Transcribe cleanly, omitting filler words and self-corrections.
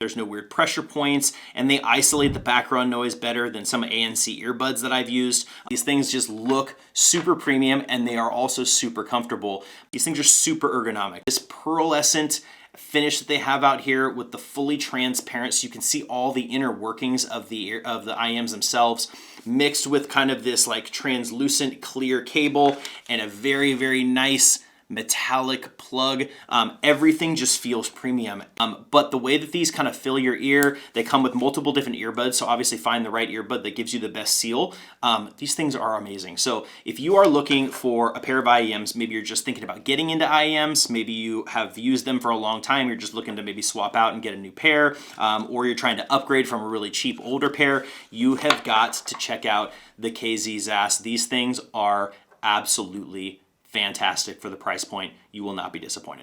There's no weird pressure points, and they isolate the background noise better than some ANC earbuds that I've used. These things just look super premium, and they are also super comfortable. These things are super ergonomic. This pearlescent finish that they have out here with the fully transparent, so you can see all the inner workings of the IEMs themselves, mixed with kind of this like translucent clear cable and a very, very nice metallic plug. Everything just feels premium. But the way that these kind of fill your ear, they come with multiple different earbuds, so obviously find the right earbud that gives you the best seal. These things are amazing. So if you are looking for a pair of IEMs, maybe you're just thinking about getting into IEMs, maybe you have used them for a long time, you're just looking to maybe swap out and get a new pair, or you're trying to upgrade from a really cheap older pair, you have got to check out the KZ ZAS. These things are absolutely fantastic for the price point. You will not be disappointed.